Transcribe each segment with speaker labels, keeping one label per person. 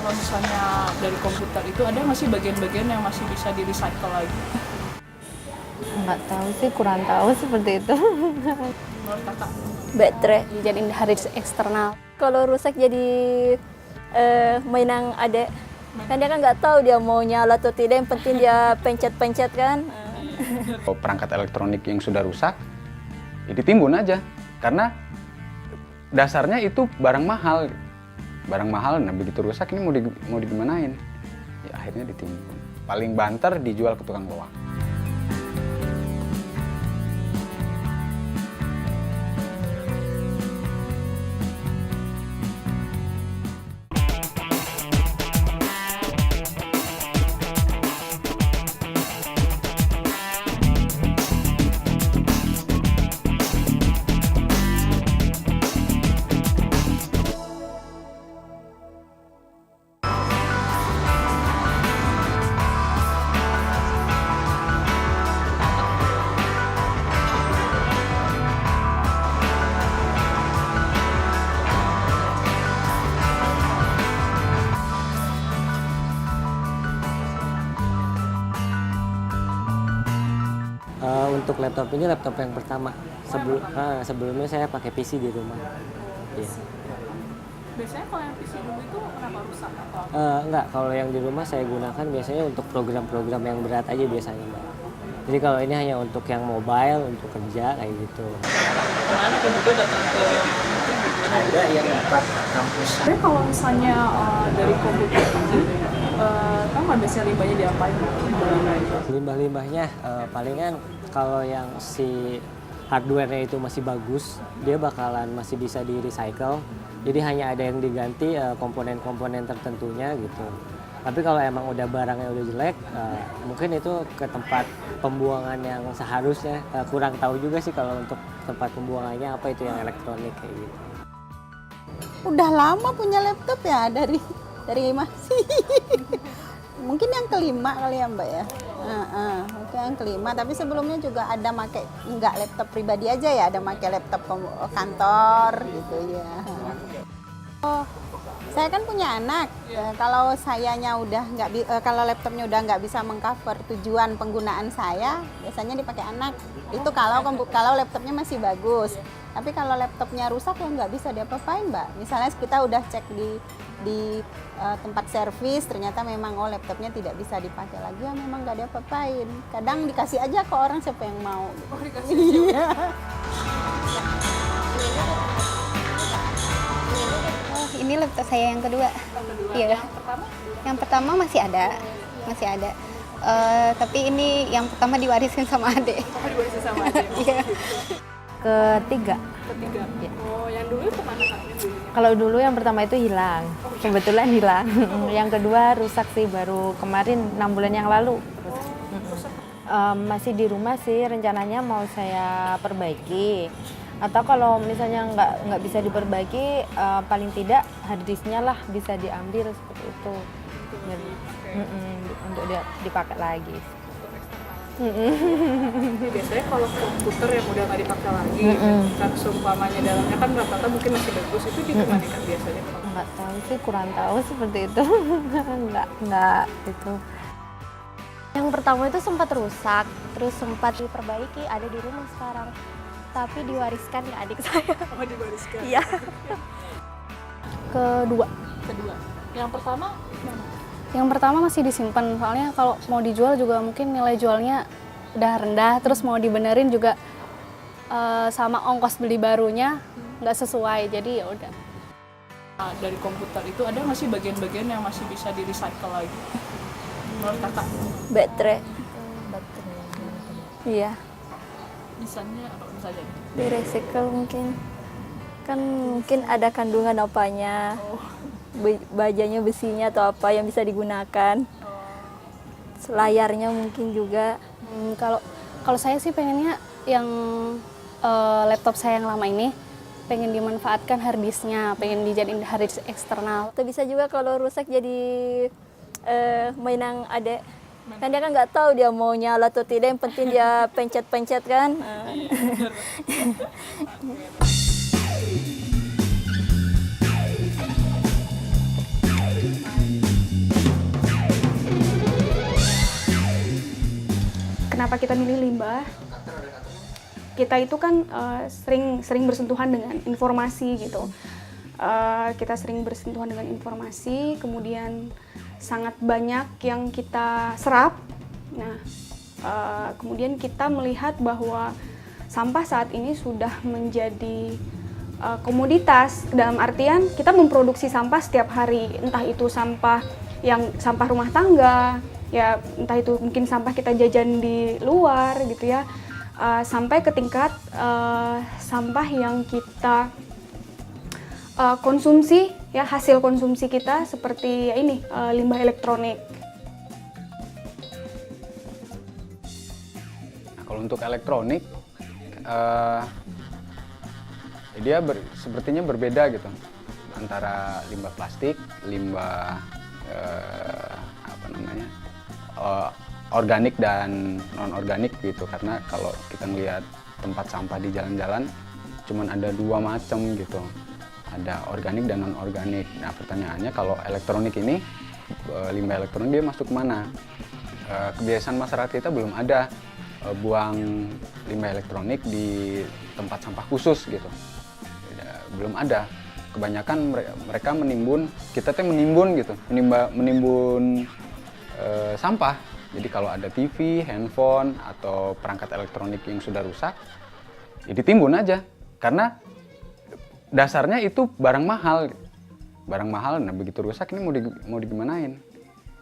Speaker 1: kalau misalnya dari komputer itu ada nggak sih bagian-bagian yang masih bisa di recycle lagi?
Speaker 2: Nggak tahu sih, kurang tahu seperti itu.
Speaker 1: Menurut kakak?
Speaker 3: Baterai dijadiin hard disk eksternal. Kalau rusak jadi mainan adek. Kan dia kan nggak tahu dia mau nyala atau tidak, yang penting dia pencet-pencet kan.
Speaker 4: Perangkat elektronik yang sudah rusak, ya ditimbun aja. Karena dasarnya itu barang mahal. Barang mahal, nah begitu rusak ini mau digimanain? Ya akhirnya ditimbun. Paling banter dijual ke tukang loak.
Speaker 5: Untuk laptop ini laptop yang pertama. Sebelumnya saya pakai PC di rumah. Iya.
Speaker 1: Biasanya kalau yang PC dulu itu kenapa rusak atau?
Speaker 5: Enggak, kalau yang di rumah saya gunakan biasanya untuk program-program yang berat aja biasanya, Mbak. Jadi kalau ini hanya untuk yang mobile, untuk kerja kayak gitu.
Speaker 1: Kemana kemudian datang ke
Speaker 6: Ada yang 4 kampus.
Speaker 1: Tapi kalau misalnya dari komputer ini, kan nggak biasanya limbahnya diapain?
Speaker 5: Limbah-limbahnya palingan kalau yang si hardware-nya itu masih bagus, dia bakalan masih bisa di recycle. Jadi hanya ada yang diganti komponen-komponen tertentunya gitu. Tapi kalau emang udah barangnya udah jelek, mungkin itu ke tempat pembuangan yang seharusnya. Kurang tahu juga sih kalau untuk tempat pembuangannya apa itu yang elektronik kayak gitu.
Speaker 7: Udah lama punya laptop ya, dari masih mungkin yang kelima kali ya Mbak ya. Mungkin yang kelima, tapi sebelumnya juga ada make nggak laptop pribadi aja ya, ada make laptop kantor gitu ya. Saya kan punya anak. Kalau sayanya udah kalau laptopnya udah nggak bisa mengcover tujuan penggunaan saya, biasanya dipakai anak. Itu kalau laptopnya masih bagus. Tapi kalau laptopnya rusak ya nggak bisa diapa-apain, Mbak. Misalnya kita udah cek di tempat servis, ternyata memang laptopnya tidak bisa dipakai lagi, ya memang nggak diapa-apain. Kadang dikasih aja ke orang siapa yang mau.
Speaker 1: Oh, dikasih.
Speaker 7: Iya.
Speaker 8: Ini laptop saya yang kedua. Iya. Yang pertama masih ada. Tapi ini yang pertama diwariskan sama adik.
Speaker 1: Oh, diwariskan sama adik.
Speaker 8: Iya.
Speaker 2: Ketiga.
Speaker 1: Ya. Oh, yang dulu kemana Kak?
Speaker 2: Kalau dulu yang pertama itu hilang, kebetulan hilang. Yang kedua rusak sih, baru kemarin 6 bulan yang lalu. Masih di rumah sih, rencananya mau saya perbaiki. Atau kalau misalnya nggak bisa diperbaiki, paling tidak harddisknya lah bisa diambil seperti itu. Jadi, untuk dipakai lagi.
Speaker 1: Biasanya kalau komputer yang udah nggak dipakai lagi, kan seumpamanya dalamnya kan rata-rata mungkin masih bagus, itu dikembalikan biasanya?
Speaker 2: Nggak tahu sih, kurang tahu seperti itu. nggak itu.
Speaker 3: Yang pertama itu sempat rusak, terus sempat diperbaiki, ada di rumah sekarang. Tapi diwariskan ke adik saya.
Speaker 1: Oh, diwariskan?
Speaker 3: Iya.
Speaker 1: Kedua. Yang pertama mana?
Speaker 9: Yang pertama masih disimpan, soalnya kalau mau dijual juga mungkin nilai jualnya udah rendah, terus mau dibenerin juga sama ongkos beli barunya nggak sesuai, jadi ya udah.
Speaker 1: Dari komputer itu ada nggak sih bagian-bagian yang masih bisa di recycle lagi? Menurut kakak?
Speaker 3: Baterai. Iya.
Speaker 1: Misalnya apa misalnya?
Speaker 3: Di recycle mungkin. Kan mungkin ada kandungan apanya. Bajanya, besinya atau apa yang bisa digunakan. Layarnya mungkin juga.
Speaker 9: Kalau saya sih pengennya yang laptop saya yang lama ini pengen dimanfaatkan harddisknya, pengen dijadiin harddisk eksternal.
Speaker 3: Atau bisa juga kalau rusak jadi mainan adek. Kan dia kan nggak tahu dia mau nyala atau tidak, yang penting dia pencet-pencet kan.
Speaker 9: kenapa kita milih limbah? Kita itu kan sering bersentuhan dengan informasi gitu. Kita sering bersentuhan dengan informasi, kemudian sangat banyak yang kita serap. Nah, kemudian kita melihat bahwa sampah saat ini sudah menjadi komoditas, dalam artian kita memproduksi sampah setiap hari, entah itu sampah rumah tangga, ya entah itu mungkin sampah kita jajan di luar gitu ya, sampai ke tingkat sampah yang kita konsumsi, ya hasil konsumsi kita seperti ya ini limbah elektronik.
Speaker 4: Nah, kalau untuk elektronik dia sepertinya berbeda gitu antara limbah plastik, limbah organik dan non organik gitu, karena kalau kita melihat tempat sampah di jalan-jalan cuman ada 2 macam gitu, ada organik dan non organik. Nah pertanyaannya, kalau elektronik ini limbah elektronik dia masuk kemana? Kebiasaan masyarakat kita belum ada buang limbah elektronik di tempat sampah khusus gitu. Belum ada. Kebanyakan mereka menimbun, kita tuh menimbun gitu, menimbun sampah. Jadi kalau ada TV, handphone atau perangkat elektronik yang sudah rusak, ya ditimbun aja. Karena dasarnya itu barang mahal. Barang mahal, nah begitu rusak ini mau digimanain?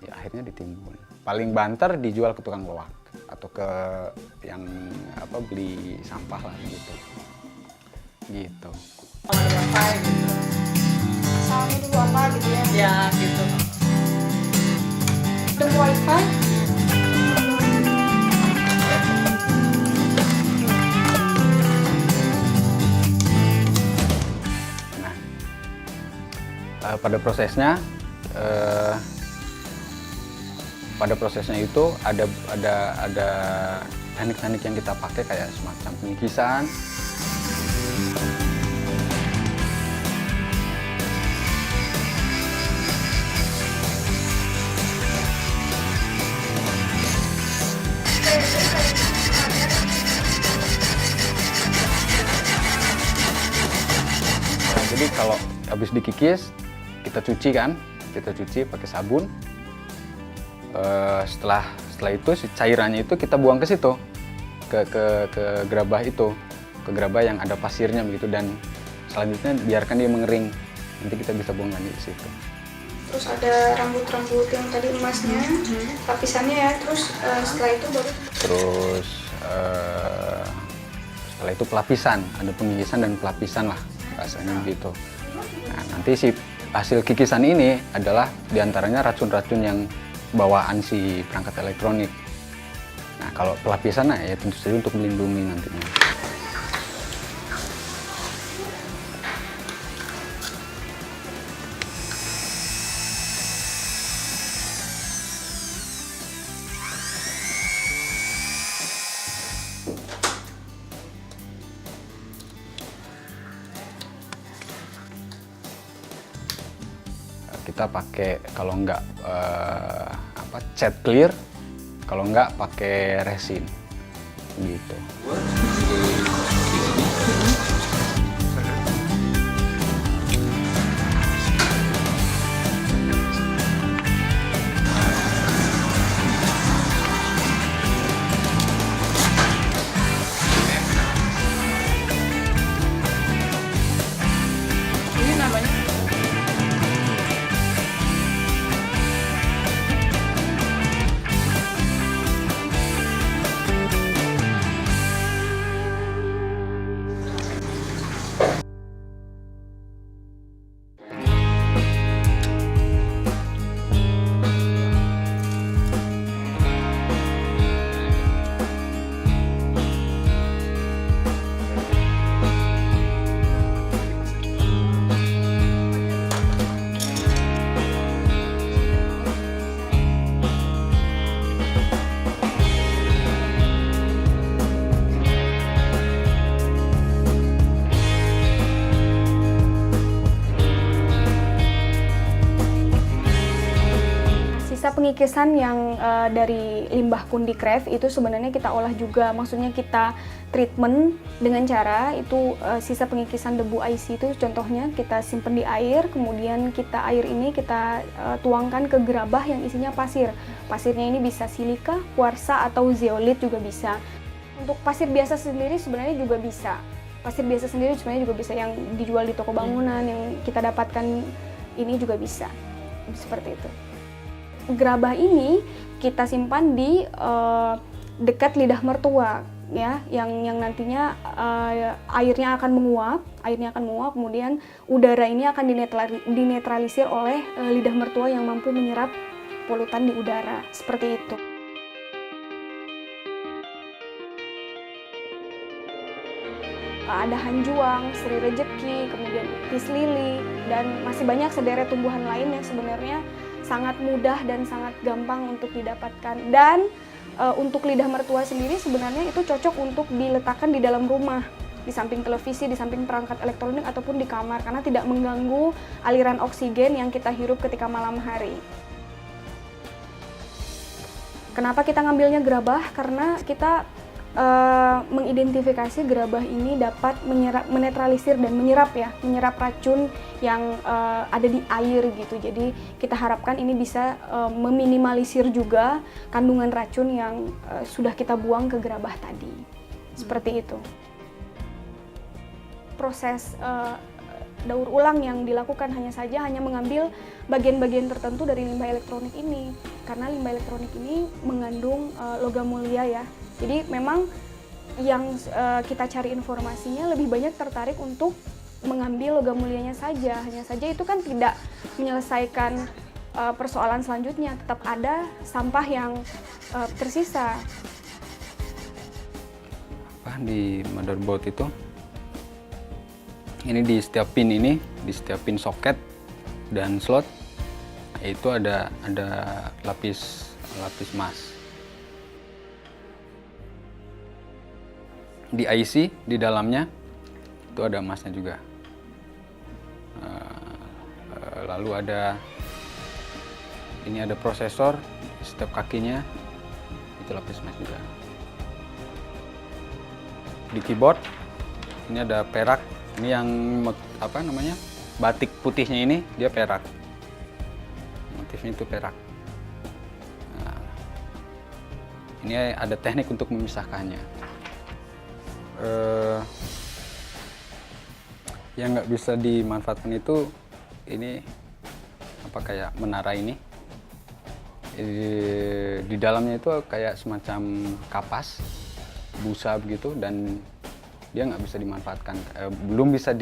Speaker 4: Ya akhirnya ditimbun. Paling banter dijual ke tukang loak atau ke yang beli sampah lah gitu. Gitu.
Speaker 9: Asalnya dulu apa gitu ya?
Speaker 1: Ya gitu.
Speaker 9: Ada wifi?
Speaker 4: Nah, pada prosesnya itu ada teknik-teknik yang kita pakai kayak semacam pengikisan. Jadi kalau habis dikikis, kita cuci pakai sabun. Setelah itu si cairannya itu kita buang ke situ, ke gerabah itu, ke gerabah yang ada pasirnya begitu, dan selanjutnya biarkan dia mengering. Nanti kita bisa buang lagi di situ.
Speaker 9: Terus ada rambut-rambut yang tadi emasnya, lapisannya ya. Terus setelah itu baru.
Speaker 4: Terus setelah itu pelapisan, ada pengikisan dan pelapisan lah rasanya gitu. Nah, nanti si hasil kikisan ini adalah diantaranya racun-racun yang bawaan si perangkat elektronik. Nah, kalau pelapisan ya tentu saja untuk melindungi nantinya. Kita pakai kalau enggak cat clear, kalau enggak pakai resin gitu.
Speaker 1: Ini namanya
Speaker 10: Sisa pengikisan yang dari limbah Kundikref itu sebenarnya kita olah juga, maksudnya kita treatment dengan cara itu sisa pengikisan debu IC itu contohnya kita simpan di air, kemudian air ini kita tuangkan ke gerabah yang isinya pasir. Pasirnya ini bisa silika, kuarsa atau zeolit juga bisa. Untuk pasir biasa sendiri sebenarnya juga bisa. Pasir biasa sendiri sebenarnya juga bisa, yang dijual di toko bangunan, yang kita dapatkan ini juga bisa. Seperti itu. Gerabah ini kita simpan di dekat lidah mertua, ya, yang nantinya airnya akan menguap, kemudian udara ini akan dinetralisir oleh lidah mertua yang mampu menyerap polutan di udara, seperti itu. Ada hanjuang, seri rejeki, kemudian pis lili, dan masih banyak sederet tumbuhan lain yang sebenarnya sangat mudah dan sangat gampang untuk didapatkan. Dan untuk lidah mertua sendiri sebenarnya itu cocok untuk diletakkan di dalam rumah, di samping televisi, di samping perangkat elektronik ataupun di kamar, karena tidak mengganggu aliran oksigen yang kita hirup ketika malam hari. Kenapa kita ngambilnya gerabah? Karena kita mengidentifikasi gerabah ini dapat menetralisir dan menyerap racun yang ada di air gitu. Jadi kita harapkan ini bisa meminimalisir juga kandungan racun yang sudah kita buang ke gerabah tadi. Seperti itu. Proses daur ulang yang dilakukan hanya mengambil bagian-bagian tertentu dari limbah elektronik ini, karena limbah elektronik ini mengandung logam mulia ya. Jadi memang yang kita cari informasinya lebih banyak tertarik untuk mengambil logam mulianya saja. Hanya saja itu kan tidak menyelesaikan persoalan selanjutnya, tetap ada sampah yang tersisa.
Speaker 4: Di motherboard itu, ini di setiap pin ini, di setiap pin soket dan slot itu ada lapis emas. Di IC di dalamnya itu ada emasnya juga. Lalu ini ada prosesor, setiap kakinya itu lapis emas juga. Di keyboard ini ada perak, ini yang batik putihnya ini dia perak, motifnya itu perak. Nah, ini ada teknik untuk memisahkannya. Yang nggak bisa dimanfaatkan itu ini kayak menara ini. Di dalamnya itu kayak semacam kapas busa begitu, dan dia nggak bisa dimanfaatkan, belum bisa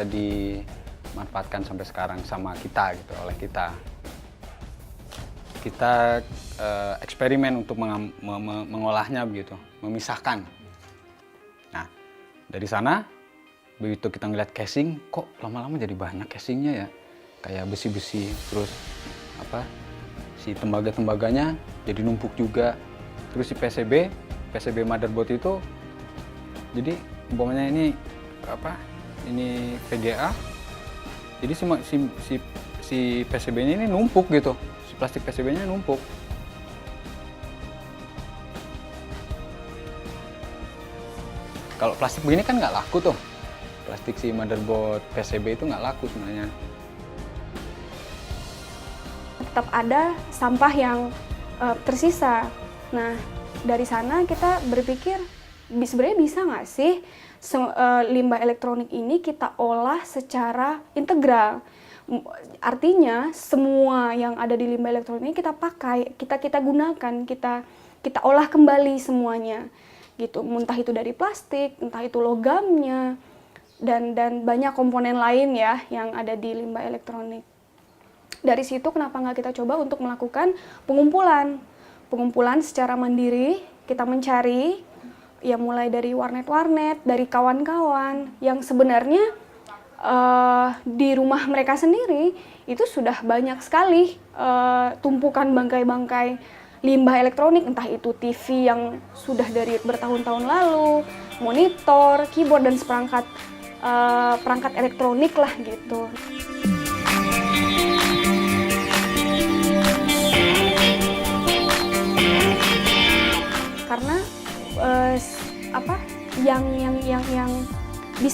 Speaker 4: dimanfaatkan sampai sekarang sama kita gitu, oleh kita eksperimen untuk mengolahnya begitu, memisahkan. Nah, dari sana begitu kita ngeliat casing, kok lama-lama jadi banyak casingnya ya, kayak besi-besi, terus si tembaga-tembaganya jadi numpuk juga, terus si PCB motherboard itu, jadi umpamanya ini VGA, jadi si PCB-nya ini numpuk gitu, si plastik PCB-nya numpuk. Kalau plastik begini kan nggak laku tuh, plastik si motherboard PCB itu nggak laku sebenarnya.
Speaker 10: Tetap ada sampah yang tersisa. Nah, dari sana kita berpikir sebenarnya bisa nggak sih limbah elektronik ini kita olah secara integral. Artinya semua yang ada di limbah elektronik ini kita pakai, kita gunakan, kita olah kembali semuanya gitu. Entah itu dari plastik, entah itu logamnya, dan banyak komponen lain ya yang ada di limbah elektronik. Dari situ kenapa nggak kita coba untuk melakukan pengumpulan secara mandiri. Kita mencari ya mulai dari warnet-warnet, dari kawan-kawan yang sebenarnya di rumah mereka sendiri itu sudah banyak sekali tumpukan bangkai-bangkai limbah elektronik, entah itu TV yang sudah dari bertahun-tahun lalu, monitor, keyboard, dan seperangkat perangkat elektronik lah gitu.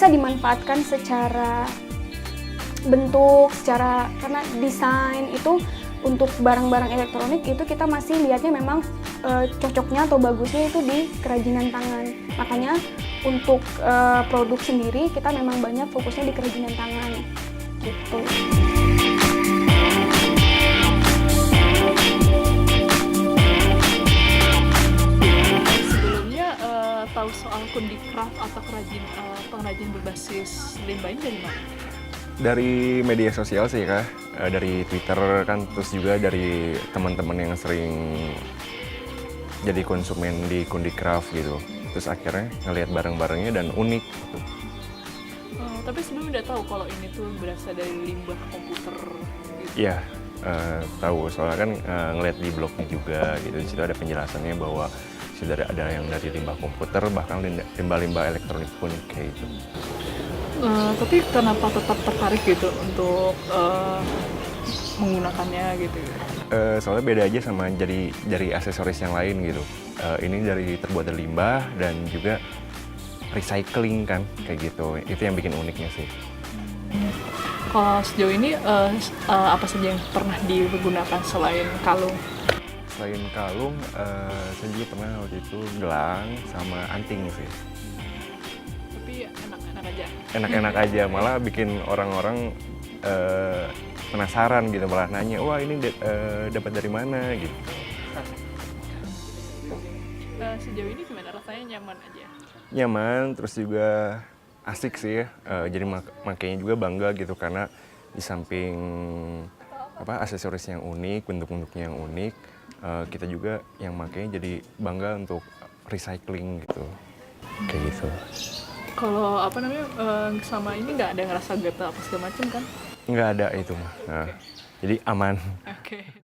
Speaker 10: bisa dimanfaatkan secara bentuk, karena desain itu untuk barang-barang elektronik itu kita masih lihatnya memang cocoknya atau bagusnya itu di kerajinan tangan. Makanya untuk produk sendiri kita memang banyak fokusnya di kerajinan tangan gitu.
Speaker 1: Sebelumnya tahu soal Kundikraft atau pengrajin berbasis limbah ini dari mana?
Speaker 11: Dari media sosial sih Kak, dari Twitter kan, terus juga dari teman-teman yang sering jadi konsumen di Kundikraft gitu. Terus akhirnya ngelihat barang-barangnya dan unik gitu.
Speaker 1: Tapi sebelumnya udah tahu kalau ini tuh berasal dari limbah komputer gitu.
Speaker 11: Iya, tahu soalnya kan ngelihat di blognya juga gitu. Di situ ada penjelasannya bahwa sudah ada yang dari limbah komputer, bahkan limbah-limbah elektronik pun kayak gitu.
Speaker 1: Tapi kenapa tetap tertarik gitu untuk menggunakannya gitu?
Speaker 11: Soalnya beda aja sama dari aksesoris yang lain gitu. Ini terbuat dari limbah dan juga recycling kan, kayak gitu. Itu yang bikin uniknya sih.
Speaker 1: Kalau sejauh ini apa saja yang pernah digunakan selain kalung?
Speaker 11: Selain kalung, saya juga pernah waktu itu gelang sama anting sih.
Speaker 1: Tapi enak-enak aja?
Speaker 11: Enak-enak aja, malah bikin orang-orang penasaran gitu, malah nanya, wah ini dapat dari mana gitu.
Speaker 1: Sejauh ini gimana rasanya, nyaman aja?
Speaker 11: Nyaman, terus juga asik sih ya. Jadi makanya juga bangga gitu karena di samping aksesoris yang unik, bentuk-bentuknya yang unik, kita juga yang makanya jadi bangga untuk recycling gitu. Kayak gitu.
Speaker 1: Kalau sama ini nggak ada ngerasa gatal apa segala macam kan?
Speaker 11: Nggak ada itu mah. Nah, jadi aman.
Speaker 1: Oke.